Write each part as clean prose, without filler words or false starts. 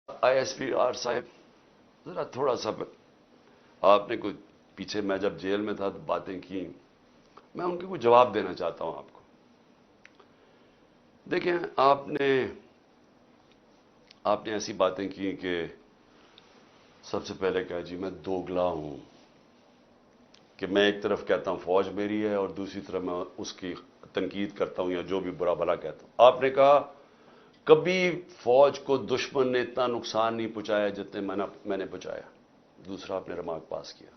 ISPR साहब, ज़रा थोड़ा सा आपने कोई पीछे, मैं जब जेल में था तो बातें की, मैं उनके को जवाब देना चाहता हूं आपको। देखें, आपने ऐसी बातें की कि सबसे पहले कहा जी मैं दोगला हूं, कि मैं एक तरफ कहता हूं फौज मेरी है और दूसरी तरफ मैं उसकी तनकीद करता हूं या जो भी बुरा भला कहता हूं। आपने कहा कभी फौज को दुश्मन ने इतना नुकसान नहीं पहुंचाया जितने मैंने पहुंचाया। दूसरा आपने रिमार्क पास किया।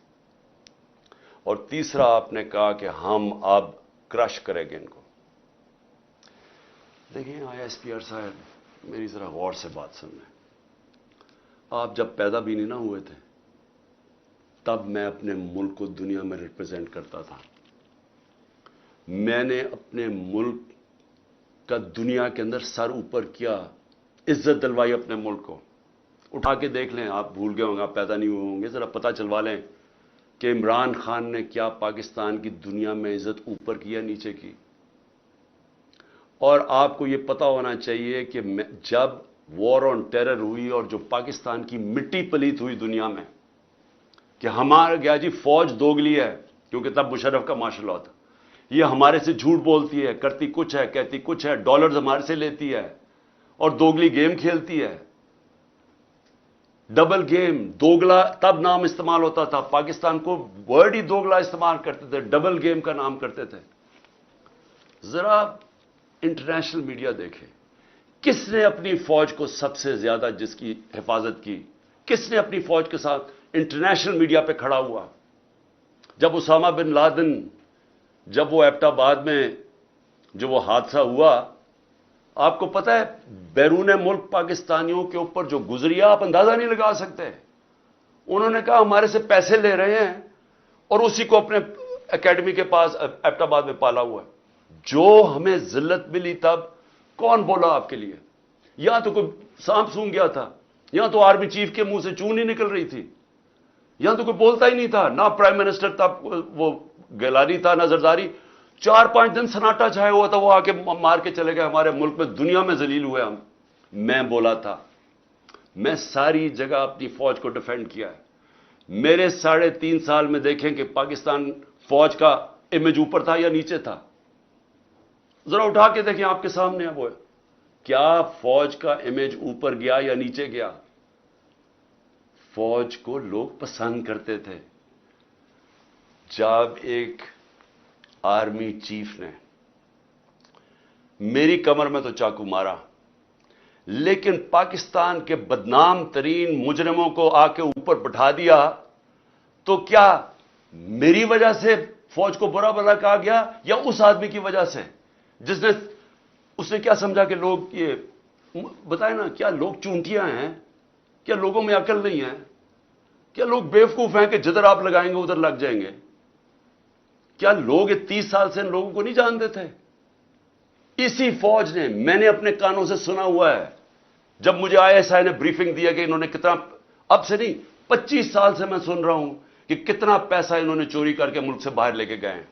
और तीसरा आपने कहा कि हम अब क्रश करेंगे इनको। देखिए ISPR साहब, मेरी जरा गौर से बात सुन लें। आप जब पैदा भी नहीं ना हुए थे तब मैं अपने मुल्क को दुनिया में रिप्रेजेंट करता था। मैंने अपने मुल्क का दुनिया के अंदर सर ऊपर किया, इज्जत दिलवाई अपने मुल्क को। उठा के देख लें, आप भूल गए होंगे, आप पैदा नहीं हुए होंगे, जरा पता चलवा लें कि इमरान खान ने क्या पाकिस्तान की दुनिया में इज्जत ऊपर की या नीचे की। और आपको यह पता होना चाहिए कि जब वॉर ऑन टेरर हुई और जो पाकिस्तान की मिट्टी पलीत हुई दुनिया में, कि हमारा गया जी फौज दोगली है, क्योंकि तब मुशर्रफ का मार्शल लॉ था, ये हमारे से झूठ बोलती है, करती कुछ है, कहती कुछ है, डॉलर्स हमारे से लेती है और दोगली गेम खेलती है। डबल गेम, दोगला तब नाम इस्तेमाल होता था, पाकिस्तान को वर्ड ही दोगला इस्तेमाल करते थे, डबल गेम का नाम करते थे। जरा इंटरनेशनल मीडिया देखे, किसने अपनी फौज को सबसे ज्यादा जिसकी हिफाजत की, किसने अपनी फौज के साथ इंटरनेशनल मीडिया पे खड़ा हुआ। जब उसामा बिन लादेन, जब वो एबटाबाद में जो वो हादसा हुआ, आपको पता है बैरून मुल्क पाकिस्तानियों के ऊपर जो गुजरिया आप अंदाजा नहीं लगा सकते। उन्होंने कहा हमारे से पैसे ले रहे हैं और उसी को अपने एकेडमी के पास एबटाबाद में पाला हुआ है। जो हमें जिल्लत मिली तब कौन बोला आपके लिए? यहां तो कोई सांप सूंघ गया था, यहां तो आर्मी चीफ के मुंह से चून ही निकल रही थी, यहां तो कोई बोलता ही नहीं था, ना प्राइम मिनिस्टर था, वो गिलानी था, ना जरदारी। 4-5 दिन सन्नाटा छाया हुआ था, वो आके मार के चले गए। हमारे मुल्क में, दुनिया में जलील हुए हम। मैं बोला था, मैं सारी जगह अपनी फौज को डिफेंड किया है। मेरे 3.5 साल में देखें कि पाकिस्तान फौज का इमेज ऊपर था या नीचे था। जरा उठा के देखें, आपके सामने है वो, क्या फौज का इमेज ऊपर गया या नीचे गया? फौज को लोग पसंद करते थे। जब एक आर्मी चीफ ने मेरी कमर में तो चाकू मारा, लेकिन पाकिस्तान के बदनाम तरीन मुजरिमों को आके ऊपर बैठा दिया, तो क्या मेरी वजह से फौज को बुरा भला कहा गया या उस आदमी की वजह से जिसने, उसने क्या समझा कि लोग ये बताए ना, क्या लोग चूंटियां हैं? क्या लोगों में अकल नहीं है? क्या लोग बेवकूफ हैं कि जिधर आप लगाएंगे उधर लग जाएंगे? क्या लोग 30 साल से इन लोगों को नहीं जानते थे? इसी फौज ने, मैंने अपने कानों से सुना हुआ है, जब मुझे ISI ने ब्रीफिंग दिया कि इन्होंने कितना, अब से नहीं 25 साल से मैं सुन रहा हूं कि कितना पैसा इन्होंने चोरी करके मुल्क से बाहर लेके गए हैं।